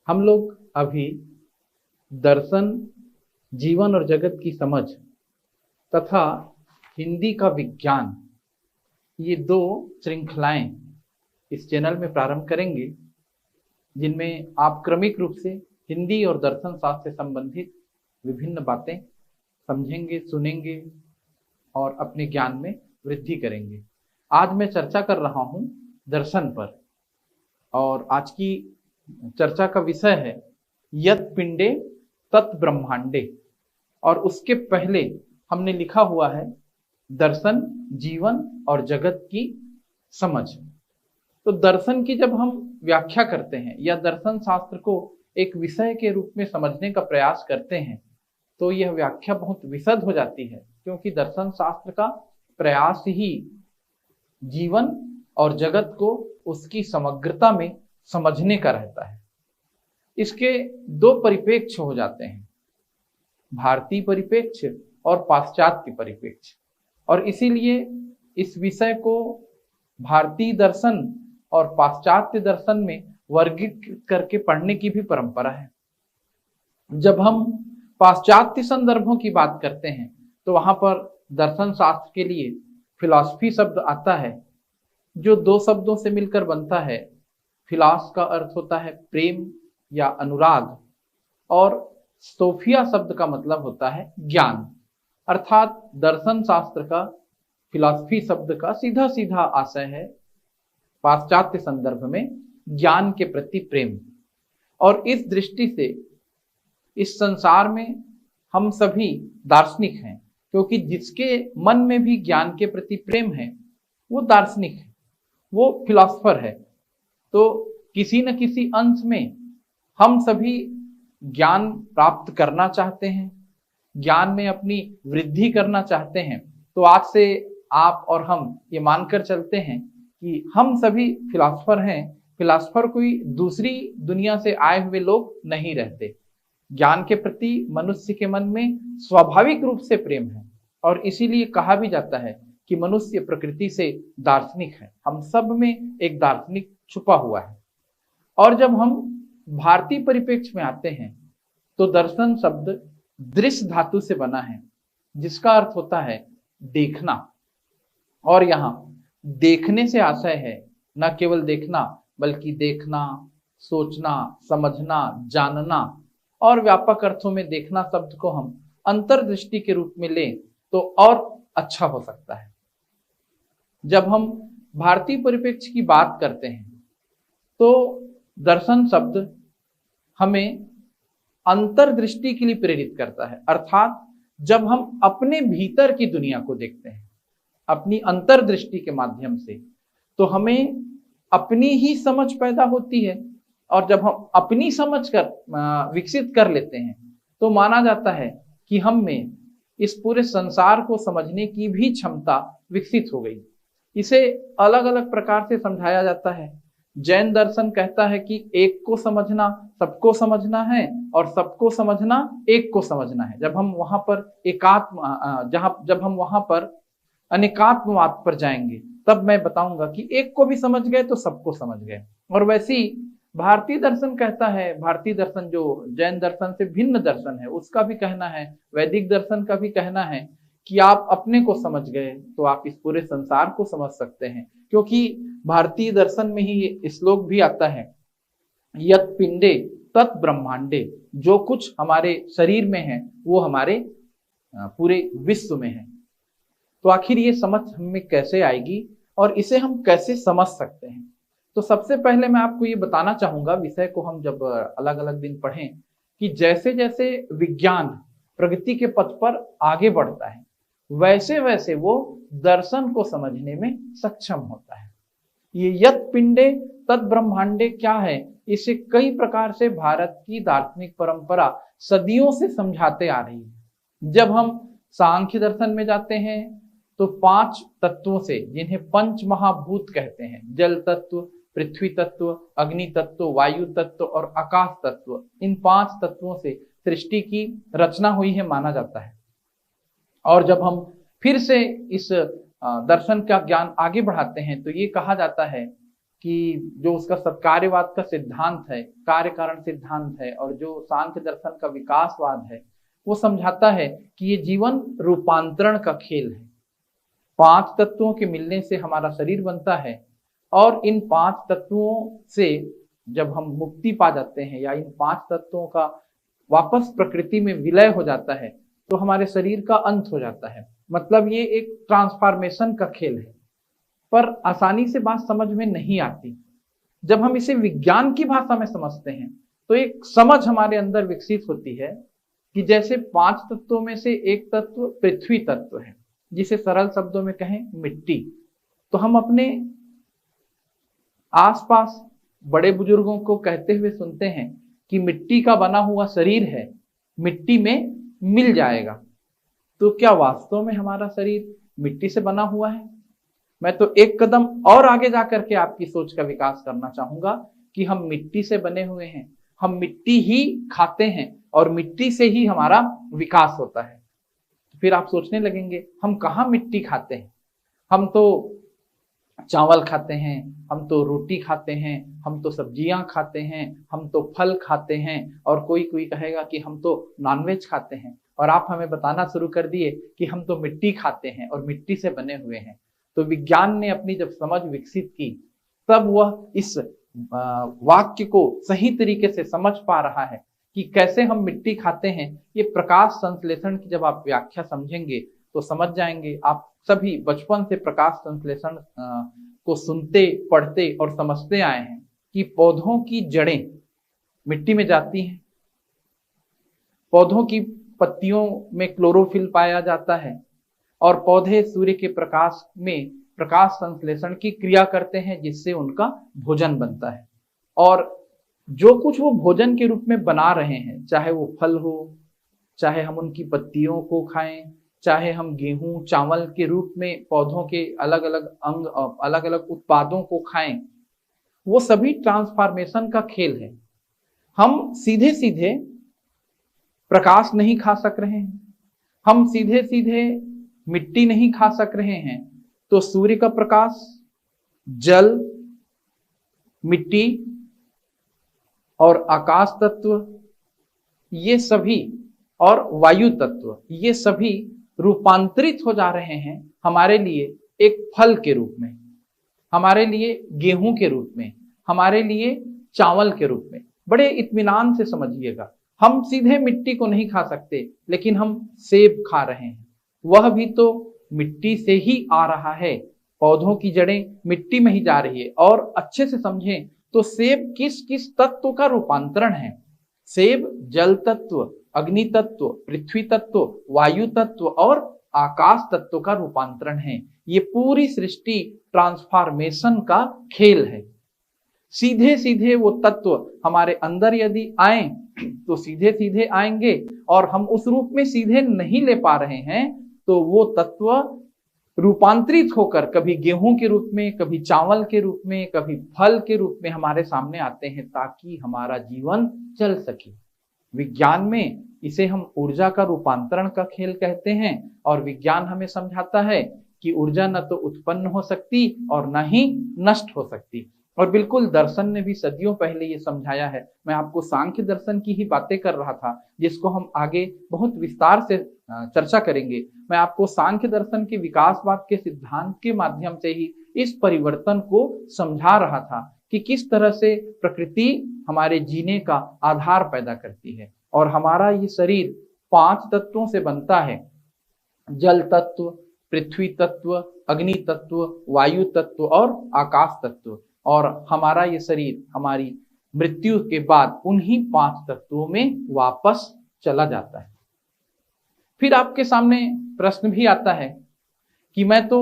हम लोग अभी दर्शन, जीवन और जगत की समझ तथा हिंदी का विज्ञान, ये दो श्रृंखलाएं इस चैनल में प्रारंभ करेंगे, जिनमें आप क्रमिक रूप से हिंदी और दर्शन शास्त्र से संबंधित विभिन्न बातें समझेंगे, सुनेंगे और अपने ज्ञान में वृद्धि करेंगे। आज मैं चर्चा कर रहा हूं दर्शन पर, और आज की चर्चा का विषय है यत् पिंडे तत् ब्रह्मांडे। और उसके पहले हमने लिखा हुआ है दर्शन, जीवन और जगत की समझ। तो दर्शन की जब हम व्याख्या करते हैं या दर्शन शास्त्र को एक विषय के रूप में समझने का प्रयास करते हैं, तो यह व्याख्या बहुत विशद हो जाती है, क्योंकि दर्शन शास्त्र का प्रयास ही जीवन और जगत को उसकी समग्रता में समझने का रहता है। इसके दो परिप्रेक्ष्य हो जाते हैं, भारतीय परिप्रेक्ष्य और पाश्चात्य परिप्रेक्ष्य। और इसीलिए इस विषय को भारतीय दर्शन और पाश्चात्य दर्शन में वर्गीकृत करके पढ़ने की भी परंपरा है। जब हम पाश्चात्य संदर्भों की बात करते हैं तो वहां पर दर्शन शास्त्र के लिए फिलॉसफी शब्द आता है, जो दो शब्दों से मिलकर बनता है। फिलॉस का अर्थ होता है प्रेम या अनुराग, और सोफिया शब्द का मतलब होता है ज्ञान। अर्थात दर्शन शास्त्र का, फिलॉसफी शब्द का सीधा सीधा आशय है पाश्चात्य संदर्भ में ज्ञान के प्रति प्रेम। और इस दृष्टि से इस संसार में हम सभी दार्शनिक हैं, क्योंकि जिसके मन में भी ज्ञान के प्रति प्रेम है वो दार्शनिक है, वो फिलॉसफर है। तो किसी न किसी अंश में हम सभी ज्ञान प्राप्त करना चाहते हैं, ज्ञान में अपनी वृद्धि करना चाहते हैं। तो आज से आप और हम ये मानकर चलते हैं कि हम सभी फिलॉसफर हैं। फिलॉसफर कोई दूसरी दुनिया से आए हुए लोग नहीं रहते। ज्ञान के प्रति मनुष्य के मन में स्वाभाविक रूप से प्रेम है, और इसीलिए कहा भी जाता है कि मनुष्य प्रकृति से दार्शनिक है। हम सब में एक दार्शनिक छुपा हुआ है। और जब हम भारतीय परिप्रेक्ष्य में आते हैं तो दर्शन शब्द दृश्य धातु से बना है, जिसका अर्थ होता है देखना। और यहाँ देखने से आशय है न केवल देखना, बल्कि देखना, सोचना, समझना, जानना। और व्यापक अर्थों में देखना शब्द को हम अंतर्दृष्टि के रूप में लें तो और अच्छा हो सकता है। जब हम भारतीय परिप्रेक्ष्य की बात करते हैं तो दर्शन शब्द हमें अंतर्दृष्टि के लिए प्रेरित करता है। अर्थात जब हम अपने भीतर की दुनिया को देखते हैं अपनी अंतर्दृष्टि के माध्यम से, तो हमें अपनी ही समझ पैदा होती है। और जब हम अपनी समझ कर विकसित कर लेते हैं तो माना जाता है कि हम में इस पूरे संसार को समझने की भी क्षमता विकसित हो गई। इसे अलग अलग प्रकार से समझाया जाता है। जैन दर्शन कहता है कि एक को समझना सबको समझना है, और सबको समझना एक को समझना है। जब हम वहां पर जब हम वहां पर अनेकात्मवाद पर जाएंगे, तब मैं बताऊंगा कि एक को भी समझ गए तो सबको समझ गए। और वैसी भारतीय दर्शन कहता है, भारतीय दर्शन जो जैन दर्शन से भिन्न दर्शन है, उसका भी कहना है, वैदिक दर्शन का भी कहना है कि आप अपने को समझ गए तो आप इस पूरे संसार को समझ सकते हैं। क्योंकि भारतीय दर्शन में ही ये श्लोक भी आता है, यत् पिंडे तत् ब्रह्मांडे। जो कुछ हमारे शरीर में है वो हमारे पूरे विश्व में है। तो आखिर ये समझ हमें कैसे आएगी और इसे हम कैसे समझ सकते हैं? तो सबसे पहले मैं आपको ये बताना चाहूंगा, विषय को हम जब अलग अलग दिन पढ़ें, कि जैसे जैसे विज्ञान प्रगति के पथ पर आगे बढ़ता है, वैसे वैसे वो दर्शन को समझने में सक्षम होता है। ये यत् पिंडे तत् ब्रह्मांडे क्या है, इसे कई प्रकार से भारत की दार्शनिक परंपरा सदियों से समझाते आ रही है। जब हम सांख्य दर्शन में जाते हैं तो 5 तत्वों से, जिन्हें पंच महाभूत कहते हैं, जल तत्व, पृथ्वी तत्व, अग्नि तत्व, वायु तत्व और आकाश तत्व, इन 5 तत्वों से सृष्टि की रचना हुई है माना जाता है। और जब हम फिर से इस दर्शन का ज्ञान आगे बढ़ाते हैं तो ये कहा जाता है कि जो उसका सत्कार्यवाद का सिद्धांत है, कार्य कारण सिद्धांत है, और जो सांख्य दर्शन का विकासवाद है, वो समझाता है कि ये जीवन रूपांतरण का खेल है। 5 तत्वों के मिलने से हमारा शरीर बनता है, और इन 5 तत्वों से जब हम मुक्ति पा जाते हैं या इन 5 तत्वों का वापस प्रकृति में विलय हो जाता है, तो हमारे शरीर का अंत हो जाता है। मतलब ये एक ट्रांसफॉर्मेशन का खेल है। पर आसानी से बात समझ में नहीं आती। जब हम इसे विज्ञान की भाषा में समझते हैं तो एक समझ हमारे अंदर विकसित होती है कि जैसे 5 तत्वों में से एक तत्व पृथ्वी तत्व है, जिसे सरल शब्दों में कहें मिट्टी। तो हम अपने आसपास बड़े बुजुर्गों को कहते हुए सुनते हैं कि मिट्टी का बना हुआ शरीर है, मिट्टी में मिल जाएगा। तो क्या वास्तव में हमारा शरीर मिट्टी से बना हुआ है? मैं तो एक कदम और आगे जाकर के आपकी सोच का विकास करना चाहूंगा कि हम मिट्टी से बने हुए हैं, हम मिट्टी ही खाते हैं और मिट्टी से ही हमारा विकास होता है। फिर आप सोचने लगेंगे, हम कहाँ मिट्टी खाते हैं? हम तो चावल खाते हैं, हम तो रोटी खाते हैं, हम तो सब्जियां खाते हैं, हम तो फल खाते हैं, और कोई कोई कहेगा कि हम तो नॉनवेज खाते हैं। और आप हमें बताना शुरू कर दिए कि हम तो मिट्टी खाते हैं और मिट्टी से बने हुए हैं। तो विज्ञान ने अपनी जब समझ विकसित की, तब वह इस वाक्य को सही तरीके से समझ पा रहा है कि कैसे हम मिट्टी खाते हैं। ये प्रकाश संश्लेषण की जब आप व्याख्या समझेंगे तो समझ जाएंगे। आप सभी बचपन से प्रकाश संश्लेषण को सुनते, पढ़ते और समझते आए हैं कि पौधों की जड़ें मिट्टी में जाती हैं, पौधों की पत्तियों में क्लोरोफिल पाया जाता है, और पौधे सूर्य के प्रकाश में प्रकाश संश्लेषण की क्रिया करते हैं, जिससे उनका भोजन बनता है। और जो कुछ वो भोजन के रूप में बना रहे हैं, चाहे वो फल हो, चाहे हम उनकी पत्तियों को खाएं, चाहे हम गेहूं चावल के रूप में पौधों के अलग अलग अंग, अलग अलग उत्पादों को खाएं, वो सभी ट्रांसफॉर्मेशन का खेल है। हम सीधे सीधे प्रकाश नहीं खा सक रहे हैं, हम सीधे सीधे मिट्टी नहीं खा सक रहे हैं, तो सूर्य का प्रकाश, जल, मिट्टी और आकाश तत्व ये सभी, और वायु तत्व, ये सभी रूपांतरित हो जा रहे हैं हमारे लिए एक फल के रूप में, हमारे लिए गेहूं के रूप में, हमारे लिए चावल के रूप में। बड़े इत्मीनान से समझिएगा, हम सीधे मिट्टी को नहीं खा सकते, लेकिन हम सेब खा रहे हैं, वह भी तो मिट्टी से ही आ रहा है। पौधों की जड़ें मिट्टी में ही जा रही है। और अच्छे से समझें तो सेब किस किस तत्व का रूपांतरण है? सेब जल तत्व, अग्नि तत्व, पृथ्वी तत्व, वायु तत्व और आकाश तत्व का रूपांतरण है। ये पूरी सृष्टि ट्रांसफॉर्मेशन का खेल है। सीधे सीधे वो तत्व हमारे अंदर यदि आए तो सीधे सीधे आएंगे, और हम उस रूप में सीधे नहीं ले पा रहे हैं, तो वो तत्व रूपांतरित होकर कभी गेहूं के रूप में, कभी चावल के रूप में, कभी फल के रूप में हमारे सामने आते हैं, ताकि हमारा जीवन चल सके। विज्ञान में इसे हम ऊर्जा का रूपांतरण का खेल कहते हैं, और विज्ञान हमें समझाता है कि ऊर्जा न तो उत्पन्न हो सकती और न ही नष्ट हो सकती। और बिल्कुल दर्शन ने भी सदियों पहले ये समझाया है। मैं आपको सांख्य दर्शन की ही बातें कर रहा था, जिसको हम आगे बहुत विस्तार से चर्चा करेंगे। मैं आपको सांख्य दर्शन के विकासवाद के सिद्धांत के माध्यम से ही इस परिवर्तन को समझा रहा था कि किस तरह से प्रकृति हमारे जीने का आधार पैदा करती है। और हमारा ये शरीर 5 तत्वों से बनता है: जल तत्व, पृथ्वी तत्व, अग्नि तत्व, वायु तत्व और आकाश तत्व। और हमारा ये शरीर हमारी मृत्यु के बाद उन्हीं 5 तत्वों में वापस चला जाता है। फिर आपके सामने प्रश्न भी आता है कि मैं तो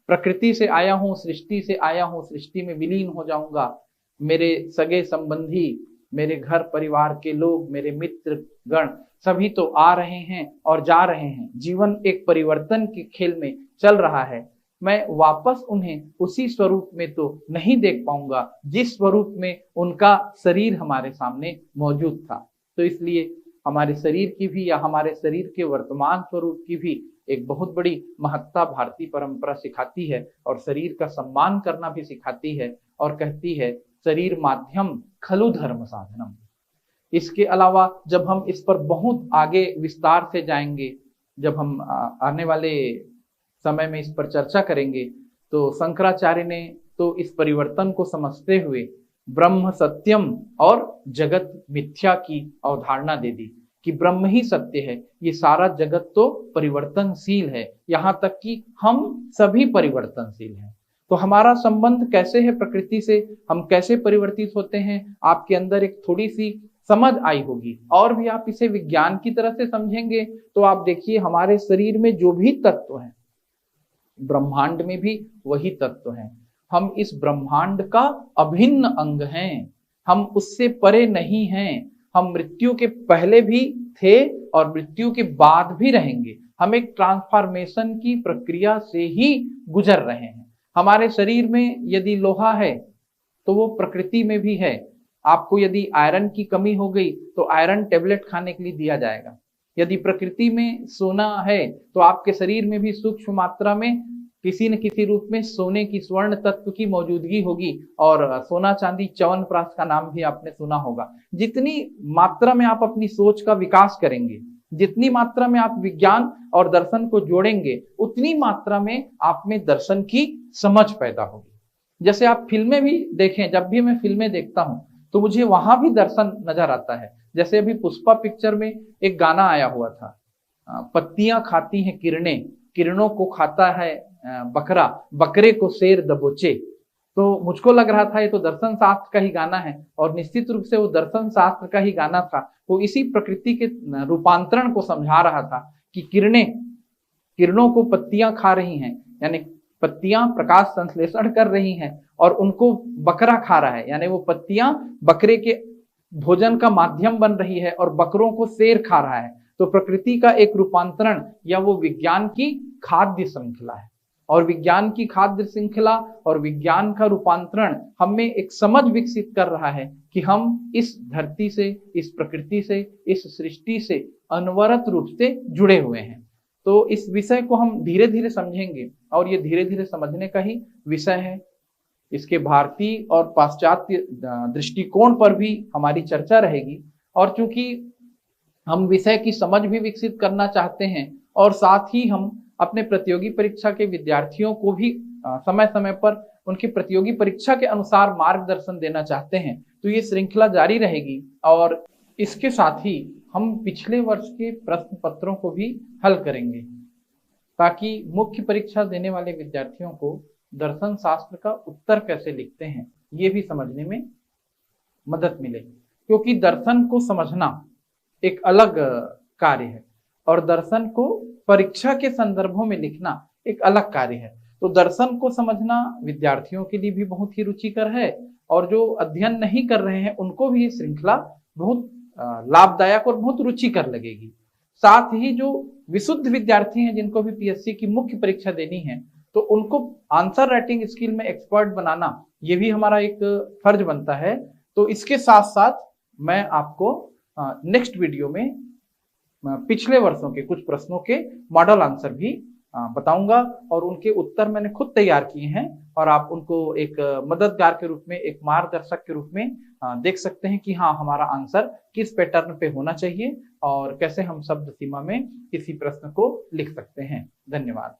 प्रकृति से आया हूं, सृष्टि से आया हूं, सृष्टि में विलीन हो जाऊंगा, मेरे सगे संबंधी, मेरे घर परिवार के लोग, मेरे मित्र गण सभी तो आ रहे हैं और जा रहे हैं, जीवन एक परिवर्तन के खेल में चल रहा है, मैं वापस उन्हें उसी स्वरूप में तो नहीं देख पाऊंगा जिस स्वरूप में उनका शरीर हमारे सामने मौजूद था। तो इसलिए हमारे शरीर की भी, या हमारे शरीर के वर्तमान स्वरूप की भी एक बहुत बड़ी महत्ता भारतीय परंपरा सिखाती है और शरीर का सम्मान करना भी सिखाती है और कहती है शरीर माध्यम खलु धर्म साधनम। इसके अलावा जब हम इस पर बहुत आगे विस्तार से जाएंगे, जब हम आने वाले समय में इस पर चर्चा करेंगे, तो शंकराचार्य ने तो इस परिवर्तन को समझते हुए ब्रह्म सत्यम और जगत मिथ्या की अवधारणा दे दी कि ब्रह्म ही सत्य है, ये सारा जगत तो परिवर्तनशील है, यहाँ तक कि हम सभी परिवर्तनशील हैं। तो हमारा संबंध कैसे है प्रकृति से, हम कैसे परिवर्तित होते हैं, आपके अंदर एक थोड़ी सी समझ आई होगी। और भी आप इसे विज्ञान की तरह से समझेंगे तो आप देखिए हमारे शरीर में जो भी तत्व हैं, ब्रह्मांड में भी वही तत्व हैं। हम इस ब्रह्मांड का अभिन्न अंग हैं, हम उससे परे नहीं हैं। हम मृत्यु के पहले भी थे और मृत्यु के बाद भी रहेंगे। हम एक ट्रांसफॉर्मेशन की प्रक्रिया से ही गुजर रहे हैं। हमारे शरीर में यदि लोहा है तो वो प्रकृति में भी है। आपको यदि आयरन की कमी हो गई तो आयरन टेबलेट खाने के लिए दिया जाएगा। यदि प्रकृति में सोना है तो आपके शरीर में भी सूक्ष्म मात्रा में किसी न किसी रूप में सोने की, स्वर्ण तत्व की मौजूदगी होगी। और सोना चांदी च्यवनप्राश का नाम भी आपने सुना होगा। जितनी मात्रा में आप अपनी सोच का विकास करेंगे, जितनी मात्रा में आप विज्ञान और दर्शन को जोड़ेंगे, उतनी मात्रा में आप में दर्शन की समझ पैदा होगी। जैसे आप फिल्में भी देखें, जब भी मैं फिल्में देखता हूं तो मुझे वहां भी दर्शन नजर आता है। जैसे अभी पुष्पा पिक्चर में एक गाना आया हुआ था, पत्तियां खाती हैं किरणें, किरणों को खाता है बकरा, बकरे को शेर दबोचे। तो मुझको लग रहा था ये तो दर्शन शास्त्र का ही गाना है, और निश्चित रूप से वो दर्शन शास्त्र का ही गाना था। वो इसी प्रकृति के रूपांतरण को समझा रहा था कि किरणों को पत्तियां खा रही हैं, यानी पत्तियां प्रकाश संश्लेषण कर रही हैं, और उनको बकरा खा रहा है, यानी वो पत्तियां बकरे के भोजन का माध्यम बन रही है और बकरों को शेर खा रहा है। तो प्रकृति का एक रूपांतरण या वो विज्ञान की खाद्य श्रृंखला है, और विज्ञान की खाद्य श्रृंखला और विज्ञान का रूपांतरण हमें एक समझ विकसित कर रहा है कि हम इस धरती से, इस प्रकृति से, इस सृष्टि से अनवरत रूप से जुड़े हुए हैं। तो इस विषय को हम धीरे धीरे समझेंगे, और ये धीरे धीरे समझने का ही विषय है। इसके भारतीय और पाश्चात्य दृष्टिकोण पर भी हमारी चर्चा रहेगी। और चूंकि हम विषय की समझ भी विकसित करना चाहते हैं, और साथ ही हम अपने प्रतियोगी परीक्षा के विद्यार्थियों को भी समय समय पर उनकी प्रतियोगी परीक्षा के अनुसार मार्गदर्शन देना चाहते हैं, तो ये श्रृंखला जारी रहेगी। और इसके साथ ही हम पिछले वर्ष के प्रश्न पत्रों को भी हल करेंगे, ताकि मुख्य परीक्षा देने वाले विद्यार्थियों को दर्शन शास्त्र का उत्तर कैसे लिखते हैं ये भी समझने में मदद मिले। क्योंकि दर्शन को समझना एक अलग कार्य है, और दर्शन को परीक्षा के संदर्भों में लिखना एक अलग कार्य है। तो दर्शन को समझना विद्यार्थियों के लिए भी बहुत ही रुचिकर है, और जो अध्ययन नहीं कर रहे हैं उनको भी ये श्रृंखला बहुत लाभदायक और बहुत रुचिकर लगेगी। साथ ही जो विशुद्ध विद्यार्थी हैं, जिनको भी पीएससी की मुख्य परीक्षा देनी है, तो उनको आंसर राइटिंग स्किल में एक्सपर्ट बनाना ये भी हमारा एक फर्ज बनता है। तो इसके साथ साथ मैं आपको नेक्स्ट वीडियो में पिछले वर्षों के कुछ प्रश्नों के मॉडल आंसर भी बताऊंगा, और उनके उत्तर मैंने खुद तैयार किए हैं, और आप उनको एक मददगार के रूप में, एक मार्गदर्शक के रूप में देख सकते हैं कि हाँ, हमारा आंसर किस पैटर्न पे होना चाहिए और कैसे हम शब्द सीमा में किसी प्रश्न को लिख सकते हैं। धन्यवाद।